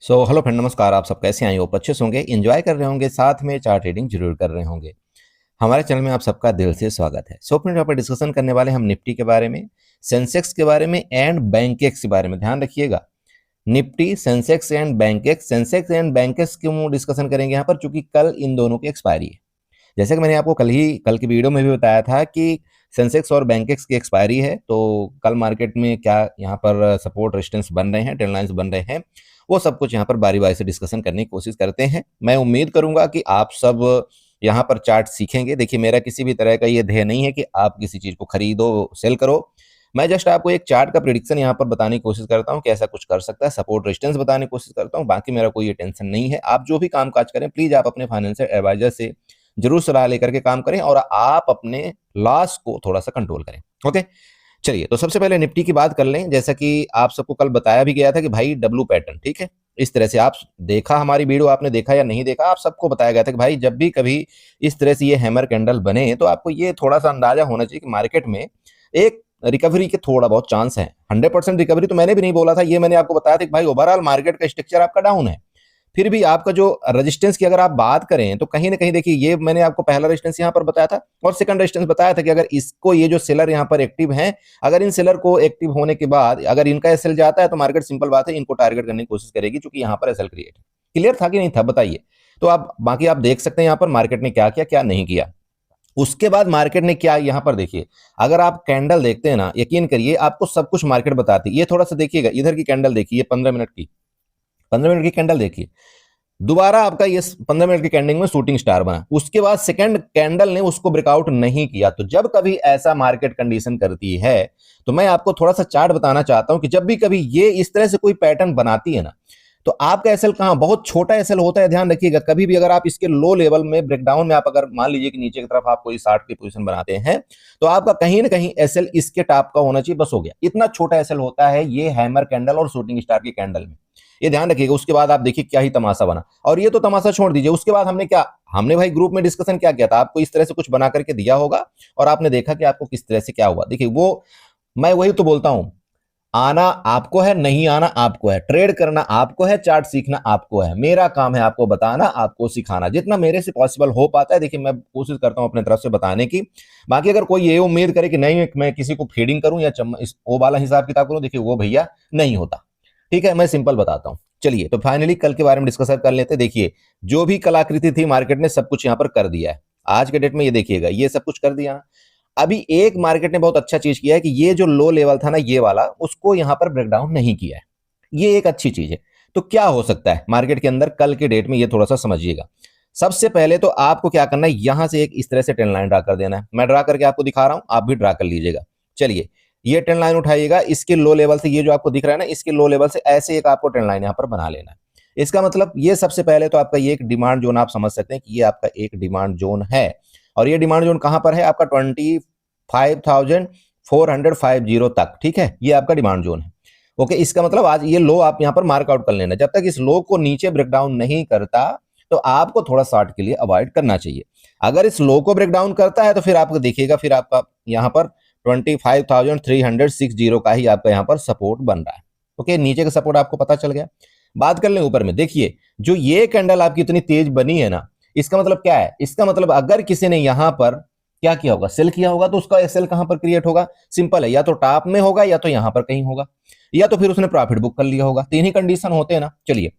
Hello friend, नमस्कार। आप सब कैसे हैं? होप अच्छे से होंगे, एंजॉय कर रहे होंगे, साथ में चार्ट ट्रेडिंग जरूर कर रहे होंगे। हमारे चैनल में आप सबका दिल से स्वागत है। फ्रेंड, यहाँ पर डिस्कशन करने वाले हम निफ्टी के बारे में, सेंसेक्स के बारे में एंड बैंकेक्स के बारे में। ध्यान रखिएगा, Nifty, Sensex and Bankex. Sensex and Bankex क्यों डिस्कशन करेंगे यहाँ पर? चूंकि कल इन दोनों की एक्सपायरी है। जैसे कि मैंने आपको कल की वीडियो में भी बताया था कि सेंसेक्स और बैंकेक्स की एक्सपायरी है, तो कल मार्केट में क्या यहाँ पर सपोर्ट रेजिस्टेंस बन रहे हैं, ट्रेंड लाइंस बन रहे हैं, वो सब कुछ यहाँ पर बारी बारी से डिस्कशन करने की कोशिश करते हैं। मैं उम्मीद करूंगा कि आप सब यहाँ पर चार्ट सीखेंगे। देखिए, मेरा किसी भी तरह का ये ध्येय नहीं है कि आप किसी चीज को खरीदो, सेल करो। मैं जस्ट आपको एक चार्ट का प्रिडिक्शन यहाँ पर बताने की कोशिश करता हूँ कि ऐसा कुछ कर सकता है, सपोर्ट रेजिस्टेंस बताने की कोशिश करता हूँ। बाकी मेरा कोई ये टेंशन नहीं है। आप जो भी काम काज करें, प्लीज आप अपने फाइनेंशियल एडवाइजर से जरूर सलाह लेकर के काम करें और आप अपने लॉस को थोड़ा सा कंट्रोल करें। ओके, चलिए, तो सबसे पहले निफ्टी की बात कर लें। जैसा कि आप सबको कल बताया भी गया था कि भाई डब्लू पैटर्न, ठीक है, इस तरह से आप देखा, हमारी वीडियो आपने देखा या नहीं देखा, आप सबको बताया गया था कि भाई जब भी कभी इस तरह से ये हैमर कैंडल बने तो आपको ये थोड़ा सा अंदाजा होना चाहिए कि मार्केट में एक रिकवरी के थोड़ा बहुत चांस है। 100% रिकवरी तो मैंने भी नहीं बोला था, ये मैंने आपको बताया था कि भाई ओवरऑल मार्केट का स्ट्रक्चर आपका डाउन है। फिर भी आपका जो रेजिस्टेंस की अगर आप बात करें तो कहीं ना कहीं देखिए, ये मैंने आपको पहला रेजिस्टेंस यहां पर बताया था और सेकंड रेजिस्टेंस बताया था कि अगर इसको, ये जो सेलर यहां पर एक्टिव हैं, अगर इन सेलर को एक्टिव होने के बाद अगर इनका एसएल जाता है तो मार्केट सिंपल बात है इनको टारगेट करने की कोशिश करेगी, क्योंकि यहां पर एसएल क्रिएट है। क्लियर था कि नहीं था, बताइए। तो आप बाकी आप देख सकते हैं यहां पर मार्केट ने क्या किया, क्या नहीं किया। उसके बाद मार्केट ने क्या, यहां पर देखिए, अगर आप कैंडल देखते हैं ना, यकीन करिए आपको सब कुछ मार्केट बताती है। ये थोड़ा सा देखिएगा, इधर की कैंडल देखिए, 15 मिनट की कैंडल देखिए। दोबारा आपका ये 15 मिनट की कैंडल में शूटिंग स्टार बना, उसके बाद सेकंड कैंडल ने उसको ब्रेकआउट नहीं किया। तो जब कभी ऐसा मार्केट कंडीशन करती है तो मैं आपको थोड़ा सा चार्ट बताना चाहता हूं कि जब भी कभी ये इस तरह से कोई पैटर्न बनाती है ना, तो आपका एसएल कहां, बहुत छोटा एसएल होता है। ध्यान रखिएगा, कभी भी अगर आप इसके लो लेवल में ब्रेकडाउन में आप अगर मान लीजिए कि नीचे की तरफ आप कोई 60 की पोजीशन बनाते हैं, तो आपका कहीं ना कहीं एसएल इसके टॉप का होना चाहिए, बस हो गया। इतना छोटा एसएल होता है ये हैमर कैंडल और शूटिंग स्टार की कैंडल में, ये ध्यान रखिएगा। उसके बाद आप देखिए क्या ही तमाशा बना। और ये तो तमाशा छोड़ दीजिए, उसके बाद हमने क्या, हमने भाई ग्रुप में डिस्कशन क्या किया था, आपको इस तरह से कुछ बना करके दिया होगा और आपने देखा कि आपको किस तरह से क्या हुआ। देखिए, वो मैं वही तो बोलता हूं, आना आपको है, नहीं आना आपको है, ट्रेड करना आपको है, चार्ट सीखना आपको है। मेरा काम है आपको बताना, आपको सिखाना, जितना मेरे से पॉसिबल हो पाता है। देखिए, मैं कोशिश करता हूं अपने तरफ से बताने की। बाकी अगर कोई ये उम्मीद करे कि नहीं मैं किसी को फीडिंग करूं या वो वाला हिसाब किताब करूं, देखिए वो भैया नहीं होता। ठीक है, मैं सिंपल बताता हूं। चलिए, तो फाइनली कल के बारे में डिस्कस कर लेते हैं। देखिए, जो भी कलाकृति थी मार्केट ने सब कुछ यहां पर कर दिया है। आज के डेट में ये देखिएगा, ये सब कुछ कर दिया। अभी एक मार्केट ने बहुत अच्छा चीज किया है कि ये जो लो लेवल था ना, ये वाला, उसको यहां पर ब्रेकडाउन नहीं किया है। ये एक अच्छी चीज है। तो क्या हो सकता है मार्केट के अंदर कल के डेट में, ये थोड़ा सा समझिएगा। सबसे पहले तो आपको क्या करना है, यहां से एक इस तरह से ट्रेंड लाइन ड्रा कर देना है। मैं ड्रा करके आपको दिखा रहा हूं, आप भी ड्रा कर लीजिएगा। चलिए, ये ट्रेंड लाइन उठाइएगा, इसके लो लेवल से, ये जो आपको दिख रहा है ना, इसके लो लेवल से ऐसे एक आपको ट्रेंड लाइन यहां पर बना लेना है। इसका मतलब ये सबसे पहले तो आपका ये एक डिमांड जोन, आप समझ सकते हैं कि ये आपका एक डिमांड जोन है। और ये डिमांड जोन कहां पर है आपका? 25,450 तक, ठीक है, ये आपका डिमांड जोन है। ओके, इसका मतलब आज ये लो आप यहां पर मार्कआउट कर लेना। जब तक इस लो को नीचे ब्रेकडाउन नहीं करता तो आपको थोड़ा शॉर्ट के लिए अवॉइड करना चाहिए। अगर इस लो को ब्रेकडाउन करता है तो फिर आपको देखिएगा, फिर आपका यहां पर 25,360 का ही आपका यहां पर सपोर्ट बन रहा है। ओके, नीचे का सपोर्ट आपको पता चल गया। बात कर लें ऊपर में, देखिए जो ये कैंडल आपकी इतनी तेज बनी है ना, इसका मतलब क्या है? इसका मतलब अगर किसी ने यहां पर क्या किया होगा, सेल किया होगा, तो उसका एसएल कहां पर क्रिएट होगा? सिंपल है, या तो टॉप में होगा या तो यहां पर कहीं होगा, या तो फिर उसने प्रॉफिट बुक कर लिया होगा। तीन ही कंडीशन होते हैं ना। चलिए,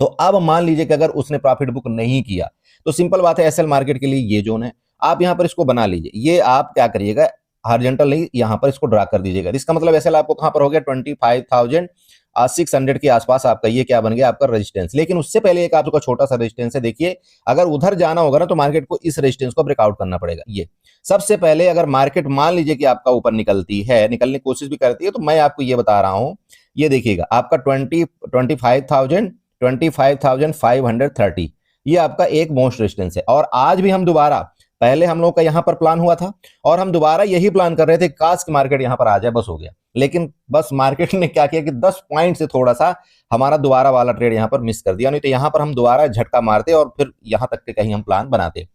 तो अब मान लीजिए कि अगर उसने प्रॉफिट बुक नहीं किया तो सिंपल बात है, एसएल मार्केट के लिए ये जोन है। आप यहां पर इसको बना लीजिए। ये आप क्या करिएगा, हॉरिजॉन्टल नहीं, यहां पर इसको ड्रा कर दीजिएगा। इसका मतलब एसएल आपको कहां पर हो गया? 25,600 के आसपास आपका ये क्या बन गया? आपका रेजिस्टेंस। लेकिन उससे पहले एक आपका छोटा सा रेजिस्टेंस है। देखिए, अगर उधर जाना होगा ना तो मार्केट को इस रेजिस्टेंस को ब्रेकआउट करना पड़ेगा। ये सबसे पहले, अगर मार्केट मान लीजिए कि आपका ऊपर निकलती है, निकलने की कोशिश भी करती है, तो मैं आपको ये बता रहा हूं, ये देखिएगा आपका 25,530, ये आपका एक मोस्ट रेजिस्टेंस है। और आज भी हम दोबारा, पहले हम लोग का यहां पर प्लान हुआ था और हम दोबारा यही प्लान कर रहे थे, काश की मार्केट यहां पर आ जाए, बस हो गया। लेकिन बस मार्केट ने क्या किया कि 10 पॉइंट से थोड़ा सा हमारा दोबारा वाला ट्रेड यहां पर मिस कर दिया, नहीं तो यहां पर हम दोबारा झटका मारते और फिर यहां तक के कहीं हम प्लान बनाते।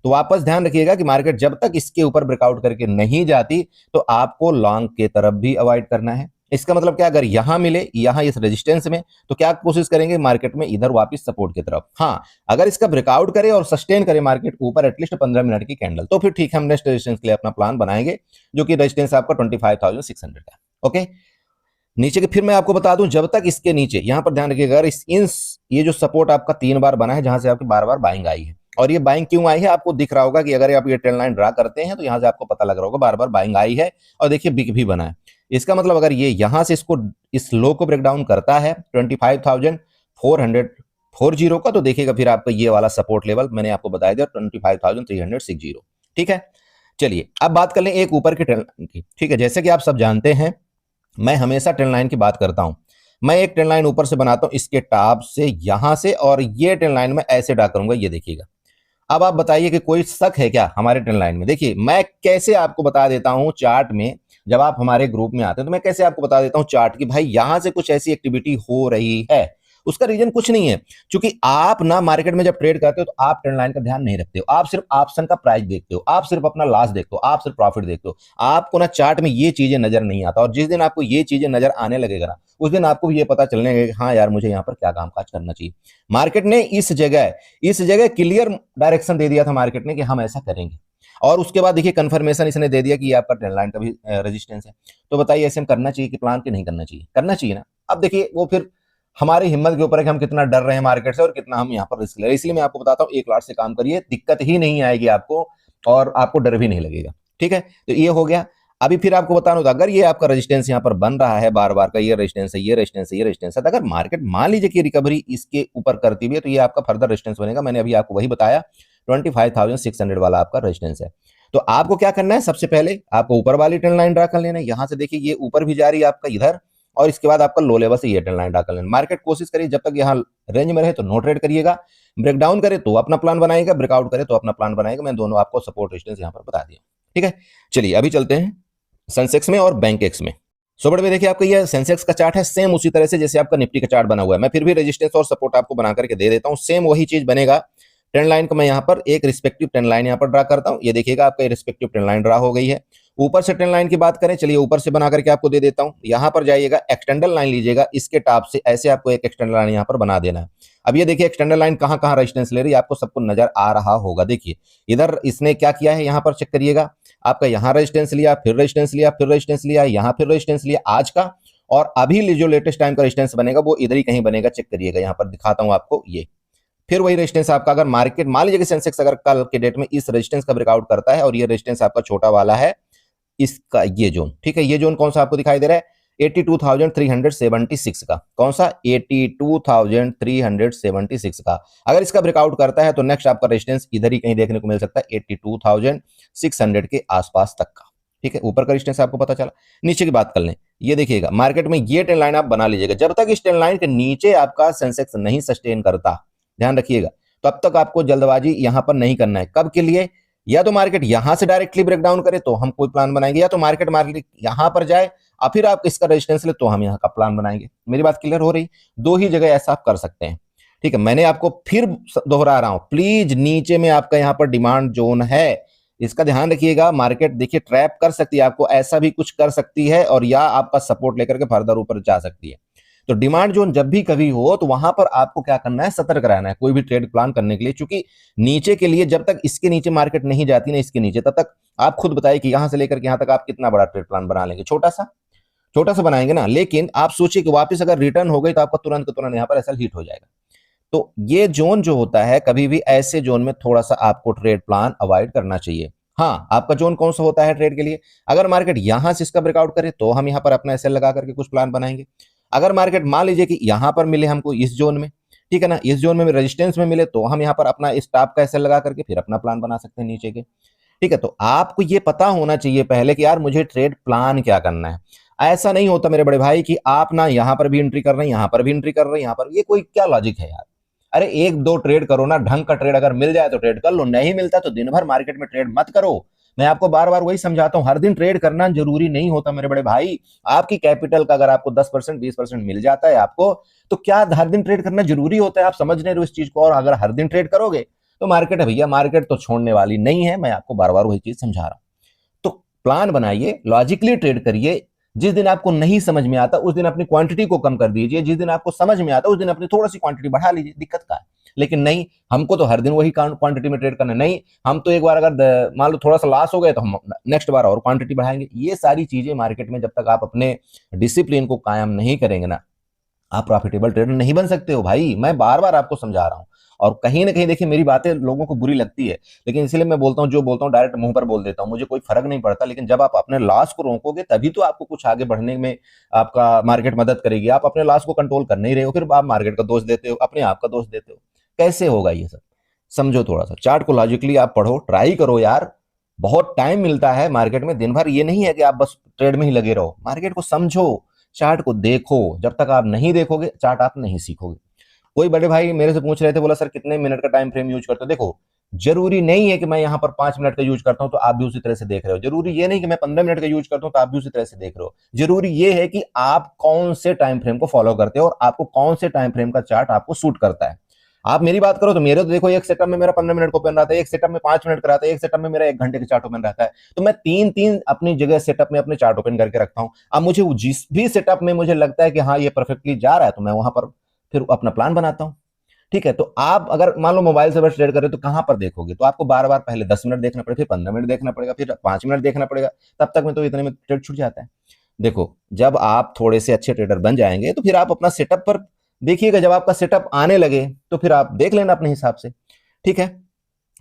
तो वापस ध्यान रखिएगा कि मार्केट जब तक इसके ऊपर ब्रेकआउट करके नहीं जाती तो आपको लॉन्ग के तरफ भी अवॉइड करना है इसका मतलब क्या, अगर यहां मिले, यहां इस रेजिस्टेंस में, तो क्या कोशिश करेंगे मार्केट में इधर वापस सपोर्ट की तरफ। हाँ, अगर इसका ब्रेकआउट करे और सस्टेन करे मार्केट ऊपर एटलीस्ट 15 मिनट की कैंडल, तो फिर ठीक है, हम नेक्स्ट रेजिस्टेंस के लिए अपना प्लान बनाएंगे, जो कि रेजिस्टेंस आपका 25,600 का। ओके, नीचे के फिर मैं आपको बता दूं, जब तक इसके नीचे, यहां पर ध्यान रखिएगा, अगर ये जो सपोर्ट आपका 3 बार बना है, जहां से आपकी बार बार बाइंग आई है, और ये बाइंग क्यों आई है आपको दिख रहा होगा कि अगर आप ये ट्रेंड लाइन ड्रा करते हैं तो यहां से आपको पता लग रहा होगा बार बार बाइंग आई है, और देखिए बिग भी बना है। इसका मतलब अगर ये यहां से इसको, इस लो को ब्रेक डाउन करता है 25,440 का, तो देखिएगा फिर आपका ये वाला सपोर्ट लेवल मैंने आपको बताया दिया 25,360। ठीक है, चलिए अब बात कर लें एक ऊपर की ट्रेंड लाइन की। ठीक है, जैसे कि आप सब जानते हैं, मैं हमेशा ट्रेंड लाइन की बात करता हूं। मैं एक ट्रेंड लाइन ऊपर से बनाता हूं इसके टॉप से, यहां से, और ये ट्रेंड लाइन में ऐसे ड्रा करूंगा, ये देखिएगा। अब आप बताइए कि कोई शक है क्या हमारे ट्रेंड लाइन में? देखिए मैं कैसे आपको बता देता हूं चार्ट में, जब आप हमारे ग्रुप में आते हैं तो मैं कैसे आपको बता देता हूं चार्ट की भाई यहां से कुछ ऐसी एक्टिविटी हो रही है। उसका रीजन कुछ नहीं है, क्योंकि आप ना मार्केट में जब ट्रेड करते हो तो आप ट्रेंड लाइन का ध्यान नहीं रखते हो, आप सिर्फ ऑप्शन का प्राइस देखते हो, आप सिर्फ अपना लॉस देखते हो, आप सिर्फ प्रॉफिट देखते हो। आपको ना चार्ट में ये चीजें नजर नहीं आता, और जिस दिन आपको ये चीजें नजर आने लगेगा ना, उस दिन आपको ये पता चलने लगेगा हाँ यार मुझे यहाँ पर क्या कामकाज करना चाहिए। मार्केट ने इस जगह क्लियर डायरेक्शन दे दिया था मार्केट ने कि हम ऐसा करेंगे, और उसके बाद देखिए कंफर्मेशन इसने दे दिया कि ये आपका ट्रेंड लाइन का भी रेजिस्टेंस है। तो बताइए ऐसे हम करना चाहिए कि प्लान के नहीं करना चाहिए? करना चाहिए ना। अब देखिए वो फिर हमारी हिम्मत के ऊपर है कि हम कितना डर रहे हैं मार्केट से और कितना हम यहाँ पर रिस्क ले रहे हैं। इसलिए मैं आपको बताता हूँ 1 लाख से काम करिए, दिक्कत ही नहीं आएगी आपको, और आपको डर भी नहीं लगेगा। ठीक है, तो ये हो गया। अभी फिर आपको बताना होगा, अगर ये आपका रेजिस्टेंस यहाँ पर बन रहा है बार बार का, ये रेजिस्टेंस है, ये रेजिस्टेंस है, ये रेजिस्टेंस है, तो अगर मार्केट मान लीजिए कि रिकवरी इसके ऊपर करती भी है, तो ये आपका फर्दर रेजिस्टेंस बनेगा। मैंने अभी आपको वही बताया 25,600 वाला आपका रेजिस्टेंस है। तो आपको क्या करना है, सबसे पहले आपको ऊपर वाली ट्रेंड लाइन ड्रा कर लेना है। यहां से देखिए ये ऊपर भी जा रही है आपका इधर, और इसके बाद आपका लो लेवल से ये ट्रेंड लाइन ड्रा कर लेना। मार्केट कोशिश करिए जब तक यहाँ रेंज में रहे तो नो ट्रेड करिएगा, ब्रेकडाउन करे तो अपना प्लान बनाएगा, ब्रेकआउट करे तो अपना प्लान बनाएगा। मैं दोनों आपको सपोर्ट रेजिस्टेंस यहाँ पर बता दिया। ठीक है, चलिए अभी चलते हैं सेंसेक्स में और बैंक एक्स में। सो बड़े देखिए आपका ये सेंसेक्स का चार्ट है, सेम उसी तरह से जैसे आपका निफ्टी का चार्ट बना हुआ है। मैं फिर भी रेजिस्टेंस और सपोर्ट आपको बना करके दे देता हूं, सेम वही चीज बनेगा। ट्रेंड लाइन को मैं यहाँ पर एक रिस्पेक्टिव ट्रेंड लाइन यहाँ पर ड्रा करता हूँ। ये देखिएगा आपका रिस्पेक्टिव ट्रेंड लाइन ड्रा हो गई है। ऊपर से ट्रेंड लाइन की बात करें, चलिए ऊपर से बना करके आपको दे देता हूँ। यहाँ पर जाइएगा, एक्सटेंडर लाइन लीजिएगा, इसके टॉप से ऐसे आपको एक एक्सटेंडर लाइन यहाँ पर बना देना है। अब ये देखिए एक्सटेंडर लाइन कहाँ कहाँ रेजिस्टेंस ले रही है, आपको सबको नजर आ रहा होगा। देखिए इधर इसने क्या किया है, यहाँ पर चेक करिएगा, आपका यहाँ रेजिस्टेंस लिया, फिर रेजिस्टेंस लिया, फिर रेजिस्टेंस लिया, यहाँ फिर रेजिस्टेंस लिया आज का, और अभी जो लेटेस्ट टाइम का रेजिस्टेंस बनेगा वो इधर ही कहीं बनेगा। चेक करिएगा, यहाँ पर दिखाता हूँ आपको, ये फिर वही रेजिस्टेंस आपका, अगर मार्केट मान लीजिए कि सेंसेक्स अगर कल के डेट में इस रेजिस्टेंस का ब्रेकआउट करता है, और ये रेजिस्टेंस आपका छोटा वाला है इसका, ये जोन, ठीक है, ये जोन कौन सा आपको दिखाई दे रहा है, 82,376 का। कौन सा? 82,376 का। अगर इसका ब्रेकआउट करता है तो नेक्स्ट आपका रेजिस्टेंस इधर ही कहीं देखने को मिल सकता है, 82,600 के आसपास तक का। ठीक है, ऊपर का रेजिस्टेंस आपको पता चला। नीचे की बात कर लें, ये देखिएगा मार्केट में ये ट्रेंड लाइन आप बना लीजिएगा। जब तक इस ट्रेंड लाइन के नीचे आपका सेंसेक्स नहीं सस्टेन करता, ध्यान रखिएगा, तब तक आपको जल्दबाजी यहां पर नहीं करना है। कब के लिए? या तो मार्केट यहां से डायरेक्टली ब्रेकडाउन करे तो हम कोई प्लान बनाएंगे, या तो मार्केट यहां पर जाए और फिर आप इसका रेजिस्टेंस ले तो हम यहाँ का प्लान बनाएंगे। मेरी बात क्लियर हो रही? दो ही जगह ऐसा आप कर सकते हैं। ठीक है, मैंने आपको फिर दोहरा रहा हूं, प्लीज नीचे में आपका यहाँ पर डिमांड जोन है, इसका ध्यान रखिएगा। मार्केट देखिए ट्रैप कर सकती है आपको, ऐसा भी कुछ कर सकती है, और या आपका सपोर्ट लेकर के फर्दर ऊपर जा सकती है। तो डिमांड जोन जब भी कभी हो तो वहां पर आपको क्या करना है, सतर्क रहना है कोई भी ट्रेड प्लान करने के लिए। क्योंकि नीचे के लिए जब तक इसके नीचे मार्केट नहीं जाती ना, इसके नीचे, तब तक आप खुद बताइए कि यहां से लेकर के यहां तक आप कितना बड़ा ट्रेड प्लान बना लेंगे? छोटा सा बनाएंगे ना। लेकिन आप सोचिए कि वापस अगर रिटर्न हो गई तो आपका तुरंत यहाँ पर ऐसा हिट हो जाएगा। तो ये जोन जो होता है, कभी भी ऐसे जोन में थोड़ा सा आपको ट्रेड प्लान अवॉइड करना चाहिए। हाँ, आपका जोन कौन सा होता है ट्रेड के लिए? अगर मार्केट यहां से इसका ब्रेकआउट करे तो हम यहाँ पर अपना एसएल लगा करके कुछ प्लान बनाएंगे। अगर मार्केट मान लीजिए कि यहां पर मिले हमको इस जोन में, ठीक है ना, इस जोन में रेजिस्टेंस में मिले, तो हम यहाँ पर अपना स्टॉप का एसएल लगा करके फिर अपना प्लान बना सकते हैं नीचे के। ठीक है, तो आपको ये पता होना चाहिए पहले कि यार मुझे ट्रेड प्लान क्या करना है। ऐसा नहीं होता मेरे बड़े भाई कि आप ना यहां पर भी एंट्री कर रहे हैं, यहां पर भी एंट्री कर रहे हैं, यहां पर, ये कोई क्या लॉजिक है यार? अरे एक दो ट्रेड करो ना, ढंग का ट्रेड अगर मिल जाए तो ट्रेड कर लो, नहीं मिलता तो दिन भर मार्केट में ट्रेड मत करो। मैं आपको बार बार वही समझाता हूं, हर दिन ट्रेड करना जरूरी नहीं होता मेरे बड़े भाई। आपकी कैपिटल का अगर आपको 10% 20% मिल जाता है आपको, तो क्या हर दिन ट्रेड करना जरूरी होता है? आप समझ नहीं रहे इस चीज को। और अगर हर दिन ट्रेड करोगे तो मार्केट है भैया, मार्केट तो छोड़ने वाली नहीं है। मैं आपको बार बार वही चीज समझा रहा हूं। तो प्लान बनाइए, लॉजिकली ट्रेड करिए, जिस दिन आपको नहीं समझ में आता उस दिन अपनी क्वांटिटी को कम कर दीजिए, जिस दिन आपको समझ में आता उस दिन अपनी थोड़ी सी क्वांटिटी बढ़ा लीजिए, दिक्कत का है। लेकिन नहीं, हमको तो हर दिन वही क्वांटिटी में ट्रेड करना है। नहीं, हम तो एक बार अगर मान लो थोड़ा सा लॉस हो गया तो हम नेक्स्ट बार और क्वांटिटी बढ़ाएंगे। ये सारी चीजें मार्केट में जब तक आप अपने डिसिप्लिन को कायम नहीं करेंगे ना, आप प्रॉफिटेबल ट्रेडर नहीं बन सकते हो भाई। मैं बार बार आपको समझा रहा हूं, और कहीं ना कहीं देखिए मेरी बातें लोगों को बुरी लगती है, लेकिन इसलिए मैं बोलता हूं, जो बोलता हूं डायरेक्ट मुंह पर बोल देता हूं, मुझे कोई फर्क नहीं पड़ता। लेकिन जब आप अपने लॉस को रोकोगे तभी तो आपको कुछ आगे बढ़ने में आपका मार्केट मदद करेगी। आप अपने लॉस को कंट्रोल कर नहीं रहे हो, फिर आप मार्केट का दोष देते हो, अपने आप का दोष देते हो। कैसे होगा ये सब? समझो, थोड़ा सा चार्ट को लॉजिकली आप पढ़ो, ट्राई करो यार। बहुत टाइम मिलता है मार्केट में, दिन भर ये नहीं है कि आप बस ट्रेड में ही लगे रहो। मार्केट को समझो, चार्ट को देखो। जब तक आप नहीं देखोगे चार्ट, आप नहीं सीखोगे। कोई बड़े भाई मेरे से पूछ रहे थे, बोला सर कितने मिनट का टाइम फ्रेम यूज करते हो? देखो, जरूरी नहीं है कि मैं यहां पर 5 मिनट का यूज करता हूं तो आप भी उसी तरह से देख रहे हो। जरूरी ये नहीं कि मैं 15 मिनट का यूज करता हूं तो आप भी उसी तरह से देख रहे हो। जरूरी ये है कि आप कौन से टाइम फ्रेम को फॉलो करते हो और आपको कौन से टाइम फ्रेम का चार्ट आपको सूट करता है। आप मेरी बात करो तो मेरे तो देखो, एक सेटअप में मेरा 15 मिनट को ओपन रहता है, एक सेटअप में 5 मिनट का रहता है, एक सेटअप में मेरा 1 घंटे का चार्ट ओपन रहता है। तो मैं तीन तीन अपनी जगह सेटअप में अपने चार्ट ओपन करके रखता हूं। अब मुझे जिस भी सेटअप में मुझे लगता है कि हाँ ये परफेक्टली जा रहा है, तो मैं वहां पर फिर अपना प्लान बनाता हूं। ठीक है, तो आप अगर मान लो मोबाइल से बस ट्रेड कर रहे हो तो कहां पर देखोगे? तो आपको बार बार पहले 10 मिनट देखना पड़ेगा, फिर 15 मिनट देखना पड़ेगा, फिर 5 मिनट देखना पड़ेगा। तब तक में तो इतने में ट्रेड छूट जाता है। देखो, जब आप थोड़े से अच्छे ट्रेडर बन जाएंगे तो फिर आप अपना सेटअप पर देखिएगा। जब आपका सेटअप आने लगे तो फिर आप देख लेना अपने हिसाब से। ठीक है,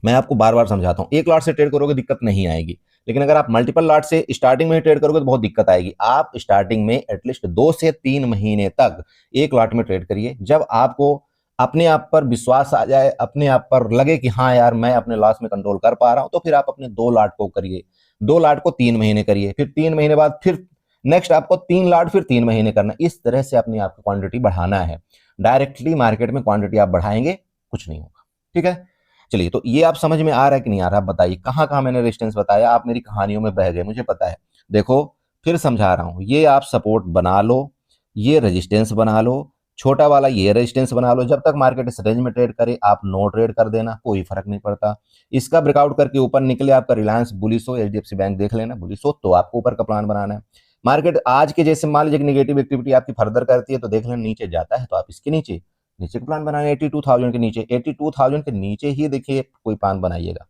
मैं आपको बार बार समझाता हूं, एक लॉट से ट्रेड करोगे दिक्कत नहीं आएगी, लेकिन अगर आप मल्टीपल लॉट से स्टार्टिंग में ही ट्रेड करोगे तो बहुत दिक्कत आएगी। आप स्टार्टिंग में एटलीस्ट 2 से 3 महीने तक एक लॉट में ट्रेड करिए। जब आपको अपने आप पर विश्वास आ जाए, अपने आप पर लगे कि हाँ यार मैं अपने लॉस में कंट्रोल कर पा रहा हूं, तो फिर आप अपने 2 लॉट को करिए। 2 लॉट को 3 महीने करिए, फिर 3 महीने बाद फिर नेक्स्ट आपको 3 लॉट, फिर 3 महीने करना। इस तरह से अपनी आपको क्वांटिटी बढ़ाना है। डायरेक्टली मार्केट में क्वांटिटी आप बढ़ाएंगे कुछ नहीं होगा। ठीक है, चलिए, तो ये आप समझ में आ रहा है कि नहीं आ रहा? आप बताइए कहाँ कहाँ मैंने रेजिस्टेंस बताया। आप मेरी कहानियों में बह गए, मुझे पता है। देखो, फिर समझा रहा हूं, ये आप सपोर्ट बना लो, ये रेजिस्टेंस बना लो, छोटा वाला ये रेजिस्टेंस बना लो। जब तक मार्केट इस रेंज में ट्रेड करे आप नो ट्रेड कर देना, कोई फर्क नहीं पड़ता। इसका ब्रेकआउट करके ऊपर निकले, आपका रिलायंस बुलिश हो, एचडीएफसी बैंक देख लेना बुलिश हो, तो आपको ऊपर का प्लान बनाना है। मार्केट आज के जैसे मान लीजिए नेगेटिव एक्टिविटी आपकी फर्दर करती है तो देख लेना नीचे जाता है तो आप इसके नीचे नीचे का प्लान बनाना। 82,000 के नीचे, 82,000 के नीचे ही देखिए कोई प्लान बनाइएगा,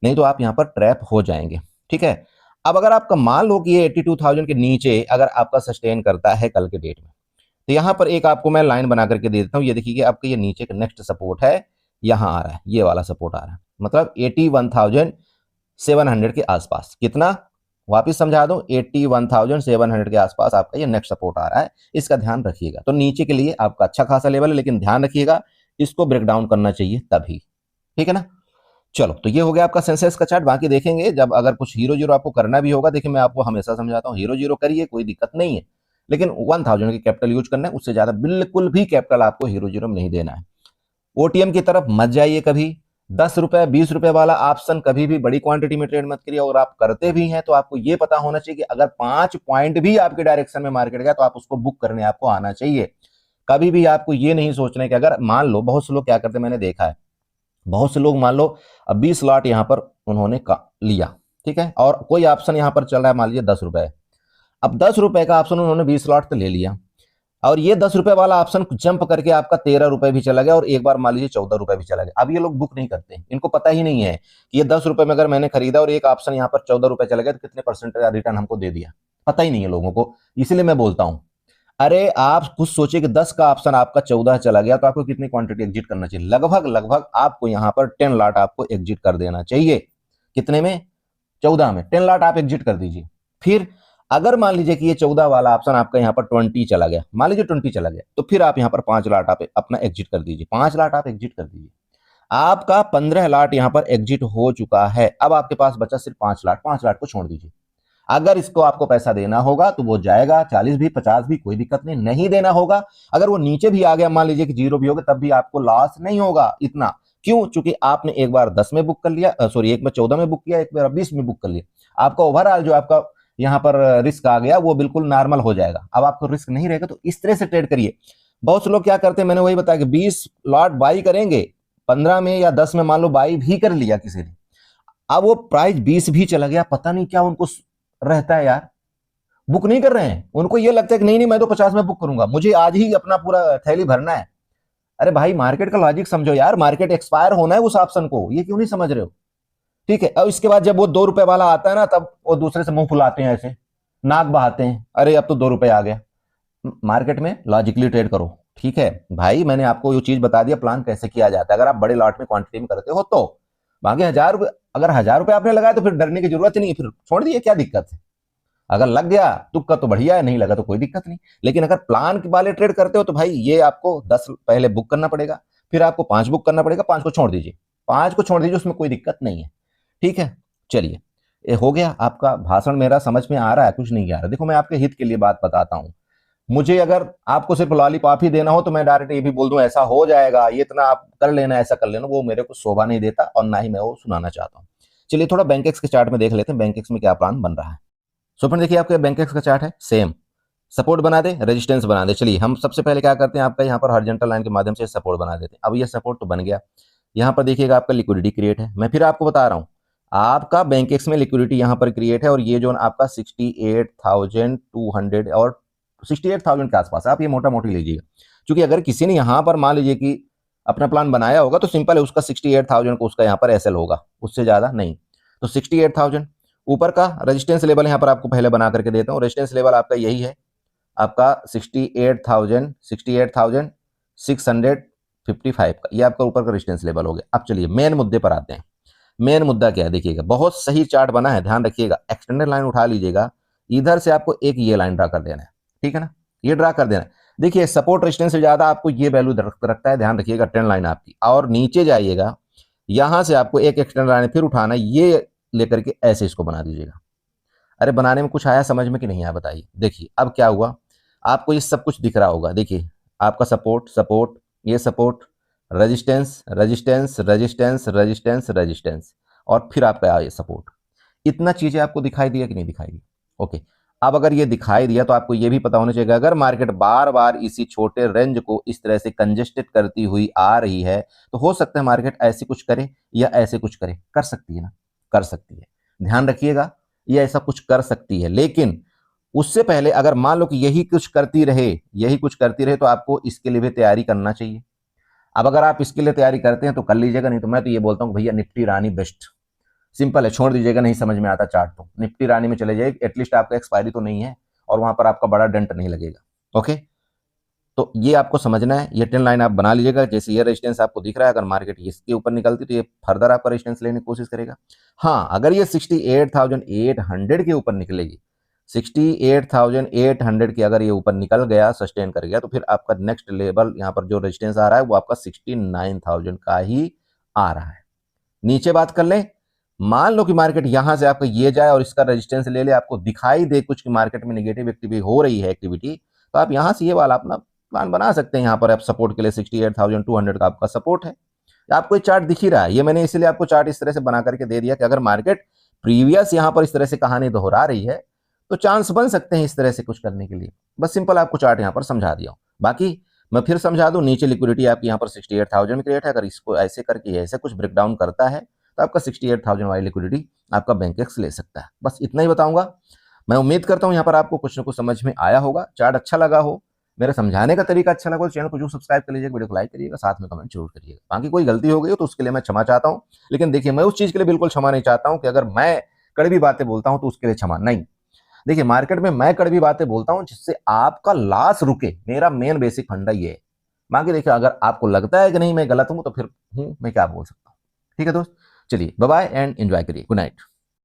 नहीं तो आप यहाँ पर ट्रैप हो जाएंगे। ठीक है, अब अगर आपका मान लो कि ये 82,000 के नीचे अगर आपका सस्टेन करता है कल के डेट में, तो यहाँ पर एक आपको मैं लाइन बना करके दे देता हूँ। ये देखिए कि आपका ये नीचे का नेक्स्ट सपोर्ट है, यहाँ आ रहा है, ये वाला सपोर्ट आ रहा है, मतलब 81,700 के आसपास। कितना? वापिस समझा दूं, 81,700 के आसपास आपका ये नेक्स्ट सपोर्ट आ रहा है। इसका ध्यान रखिएगा। तो नीचे के लिए आपका अच्छा खासा लेवल है, लेकिन ध्यान रखिएगा इसको ब्रेक डाउन करना चाहिए तभी। ठीक है ना? चलो, तो ये हो गया आपका सेंसेक्स का चार्ट। बाकी देखेंगे जब अगर कुछ हीरो जीरो आपको करना भी होगा। देखिए, मैं आपको हमेशा समझाता हूँ, हीरो जीरो करिए, कोई दिक्कत नहीं है, लेकिन 1000 की कैपिटल यूज करना है, उससे ज्यादा बिल्कुल भी कैपिटल आपको हीरो जीरो में नहीं देना है। ओटीएम की तरफ मत जाइए कभी। 10 रुपए 20 रुपए वाला ऑप्शन कभी भी बड़ी क्वांटिटी में ट्रेड मत करिए। और आप करते भी हैं तो आपको ये पता होना चाहिए कि अगर 5 पॉइंट भी आपके डायरेक्शन में मार्केट गया तो आप उसको बुक करने आपको आना चाहिए। कभी भी आपको ये नहीं सोचना है कि अगर मान लो, बहुत से लोग क्या करते हैं मैंने देखा है, बहुत से लोग मान लो अब 20 लॉट यहां पर उन्होंने लिया, ठीक है, और कोई ऑप्शन यहां पर चल रहा है मान लीजिए 10 रुपए। अब 10 रुपए का ऑप्शन उन्होंने 20 लॉट तो ले लिया, और ये 10 रुपए वाला ऑप्शन जंप करके आपका 13 रुपए भी चला गया, और एक बार मान लीजिए 14 रुपए भी चला गया। अब ये लोग बुक नहीं करते, इनको पता ही नहीं है कि ये 10 रुपए में अगर मैंने खरीदा और एक ऑप्शन यहाँ पर 14 रुपए चला गया तो कितने परसेंट रिटर्न हमको दे दिया। पता ही नहीं है लोगों को। इसलिए मैं बोलता हूं, अरे आप खुद सोचिए कि 10 का ऑप्शन आपका 14 चला गया तो आपको कितनी क्वांटिटी एग्जिट करना चाहिए? लगभग लगभग आपको यहाँ पर 10 लॉट आपको एग्जिट कर देना चाहिए। कितने में? 14 में 10 लॉट आप एग्जिट कर दीजिए। फिर अगर मान लीजिए कि ये 14 वाला ऑप्शन आपका यहाँ पर 20 चला गया, मान लीजिए 20 चला गया, तो फिर आप यहाँ पर 5 लॉट आप अपना एग्जिट कर दीजिए। 5 लॉट आप एग्जिट कर दीजिए। आपका 15 लॉट यहाँ पर एग्जिट हो चुका है। अब आपके पास बचा सिर्फ 5 लॉट। 5 लॉट को छोड़ दीजिए। अगर इसको आपको पैसा देना होगा तो वो जाएगा, 40 भी 50 भी कोई दिक्कत नहीं, नहीं देना होगा। अगर वो नीचे भी आ गया, मान लीजिए कि 0 भी हो गया, तब भी आपको लॉस नहीं होगा इतना। क्यों? चूंकि आपने एक बार 10 में बुक कर लिया, सॉरी एक में 14 में बुक किया, एक बार 20 में बुक कर लिया। आपका ओवरऑल जो आपका यहाँ पर रिस्क आ गया वो बिल्कुल नॉर्मल हो जाएगा। अब आपको रिस्क नहीं रहेगा। तो इस तरह से ट्रेड करिए। बहुत से लोग क्या करते हैं, मैंने वही बताया कि 20 लॉट बाई करेंगे, 15 में या 10 में मान लो बाई भी कर लिया किसी ने, अब वो प्राइस 20 भी चला गया, पता नहीं क्या उनको रहता है यार। बुक नहीं कर रहे हैं, उनको ये लगता है कि नहीं नहीं मैं तो 50 में बुक करूंगा, मुझे आज ही अपना पूरा थैली भरना है। अरे भाई मार्केट का लॉजिक समझो यार, मार्केट एक्सपायर होना है उस ऑप्शन को, ये क्यों नहीं समझ रहे हो? ठीक है, अब इसके बाद जब वो 2 रुपए वाला आता है ना, तब वो दूसरे से मुंह फुलाते हैं, ऐसे नाक बहाते हैं, अरे अब तो 2 रुपए आ गया। मार्केट में लॉजिकली ट्रेड करो। ठीक है भाई, मैंने आपको ये चीज बता दिया प्लान कैसे किया जाता है, अगर आप बड़े लॉट में क्वांटिटी में करते हो तो। बाकी 1000 रुपए, अगर 1000 रुपए आपने लगाया तो फिर डरने की जरूरत ही नहीं, फिर छोड़ दिए, क्या दिक्कत है? अगर लग गया तुक्का तो बढ़िया है, नहीं लगा तो कोई दिक्कत नहीं। लेकिन अगर प्लान वाले ट्रेड करते हो तो भाई ये आपको 10 पहले बुक करना पड़ेगा, फिर आपको 5 बुक करना पड़ेगा, 5 को छोड़ दीजिए, 5 को छोड़ दीजिए, उसमें कोई दिक्कत नहीं है। ठीक है, चलिए ये हो गया आपका भाषण, मेरा समझ में आ रहा है? कुछ नहीं आ रहा। देखो मैं आपके हित के लिए बात बताता हूं, मुझे अगर आपको सिर्फ लॉलीपॉप ही देना हो तो मैं डायरेक्ट ये भी बोल दूं ऐसा हो जाएगा, ये इतना आप कर लेना, ऐसा कर लेना, वो मेरे को शोभा नहीं देता और ना ही मैं वो सुनाना चाहता हूं। चलिए थोड़ा बैंकेक्स के चार्ट में देख लेते हैं बैंकेक्स में क्या प्लान बन रहा है। सो फ्रेंड देखिए आपके बैंकेक्स का चार्ट है, सेम सपोर्ट बना दे, रेजिस्टेंस बना दे। चलिए हम सबसे पहले क्या करते हैं, आपका यहाँ पर हॉरिजॉन्टल लाइन के माध्यम से सपोर्ट बना देते हैं। अब ये सपोर्ट तो बन गया, यहाँ पर देखिएगा आपका लिक्विडिटी क्रिएट है। मैं फिर आपको बता रहा हूँ, आपका बैंकेक्स में लिक्विडिटी यहाँ पर क्रिएट है, और ये जो आपका 68,200 और 68,000 के आसपास आप ये मोटा मोटी लीजिएगा, क्योंकि अगर किसी ने यहाँ पर मान लीजिए कि अपना प्लान बनाया होगा तो सिंपल है, उसका 68,000 को उसका यहाँ पर एसएल होगा, उससे ज्यादा नहीं। तो 68,000 ऊपर का रेजिस्टेंस लेवल यहाँ पर आपको पहले बना करके देता हूँ। रेजिस्टेंस लेवल आपका यही है, आपका 68,655 का, ये आपका ऊपर का रेजिस्टेंस लेवल हो गया। अब चलिए मेन मुद्दे पर आते हैं। मेन मुद्दा क्या है, देखिएगा बहुत सही चार्ट बना है, ध्यान रखिएगा। एक्सटेंडेड लाइन उठा लीजिएगा, इधर से आपको एक ये लाइन ड्रा कर देना है, ठीक है ना, ये ड्रा कर देना है। देखिए सपोर्ट रेजिस्टेंस से ज्यादा आपको ये वैल्यू रखता है, ध्यान रखिएगा, ट्रेंड लाइन आपकी। और नीचे जाइएगा, यहां से आपको एक एक्सटेंडेड लाइन फिर उठाना, ये लेकर के ऐसे इसको बना दीजिएगा। अरे बनाने में कुछ आया समझ में कि नहीं आया बताइए? देखिए अब क्या हुआ, आपको ये सब कुछ दिख रहा होगा। देखिए आपका सपोर्ट सपोर्ट, ये support, resistance resistance resistance resistance resistance, और फिर आपका ये सपोर्ट। इतना चीजें आपको दिखाई दिया कि नहीं दिखाई दी? ओके, अब अगर ये दिखाई दिया तो आपको ये भी पता होना चाहिए, अगर मार्केट बार बार इसी छोटे रेंज को इस तरह से कंजेस्टेड करती हुई आ रही है तो हो सकता है मार्केट ऐसे कुछ करे या ऐसे कुछ करे, कर सकती है ना, कर सकती है। ध्यान रखिएगा, ये ऐसा कुछ कर सकती है, लेकिन उससे पहले अगर मान लो कि यही कुछ करती रहे, यही कुछ करती रहे, तो आपको इसके लिए भी तैयारी करना चाहिए। अब अगर आप इसके लिए तैयारी करते हैं तो कर लीजिएगा, नहीं तो मैं तो ये बोलता हूँ भैया निफ्टी रानी बेस्ट, सिंपल है, छोड़ दीजिएगा, नहीं समझ में आता चार्ट तो निफ्टी रानी में चले जाइए, एटलीस्ट आपका एक्सपायरी तो नहीं है और वहां पर आपका बड़ा डेंट नहीं लगेगा। ओके, तो ये आपको समझना है, ये ट्रेंड लाइन आप बना लीजिएगा। जैसे ये रेजिस्टेंस आपको दिख रहा है, अगर मार्केट इसके ऊपर निकलती तो ये फर्दर आपका रेजिस्टेंस लेने की कोशिश करेगा। हाँ, अगर ये 68,800 के ऊपर निकलेगी, 68,800 के अगर ये ऊपर निकल गया, सस्टेन कर गया, तो फिर आपका नेक्स्ट लेवल यहाँ पर जो रेजिस्टेंस आ रहा है वो आपका 69,000 का ही आ रहा है। नीचे बात कर ले, मान लो कि मार्केट यहां से आपका ये जाए और इसका रेजिस्टेंस ले ले, आपको दिखाई दे कुछ कि मार्केट में नेगेटिव एक्टिविटी हो रही है एक्टिविटी, तो आप यहां से ये वाला अपना प्लान बना सकते हैं। यहाँ पर आप सपोर्ट के लिए 68,200 का आपका सपोर्ट है, आपको चार्ट दिख ही रहा है। ये मैंने इसलिए आपको चार्ट इस तरह से बना करके दे दिया कि अगर मार्केट प्रीवियस यहाँ पर इस तरह से कहानी दोहरा रही है तो चांस बन सकते हैं इस तरह से कुछ करने के लिए। बस सिंपल आपको चार्ट यहाँ पर समझा दिया हूँ। बाकी मैं फिर समझा दूं, नीचे लिक्विडिटी आपकी यहाँ पर 68,000 में क्रिएट है, अगर इसको ऐसे करके ऐसे कुछ ब्रेकडाउन करता है तो आपका 68,000 वाली लिक्विडिटी आपका बैंकेक्स ले सकता है। बस इतना ही बताऊंगा। मैं उम्मीद करता हूं यहाँ पर आपको कुछ ना कुछ समझ में आया होगा, चार्ट अच्छा लगा हो, मेरा समझाने का तरीका अच्छा लगा तो चैनल को जरूर सब्सक्राइब कर लीजिएगा, वीडियो को लाइक करिएगा, साथ में कमेंट जरूर करिएगा। बाकी कोई गलती हो गई हो तो उसके लिए मैं क्षमा चाहता हूँ, लेकिन देखिए मैं उस चीज के लिए बिल्कुल क्षमा नहीं चाहता हूँ कि अगर मैं कड़वी बातें बोलता हूँ तो उसके लिए क्षमा नहीं। देखिए मार्केट में मैं कड़वी बातें बोलता हूँ जिससे आपका लॉस रुके, मेरा मेन बेसिक फंडा ये है। बाकी देखिए अगर आपको लगता है कि नहीं मैं गलत हूं तो फिर मैं क्या बोल सकता हूँ। ठीक है दोस्त, चलिए बाय बाय एंड एंजॉय करिए, गुड नाइट।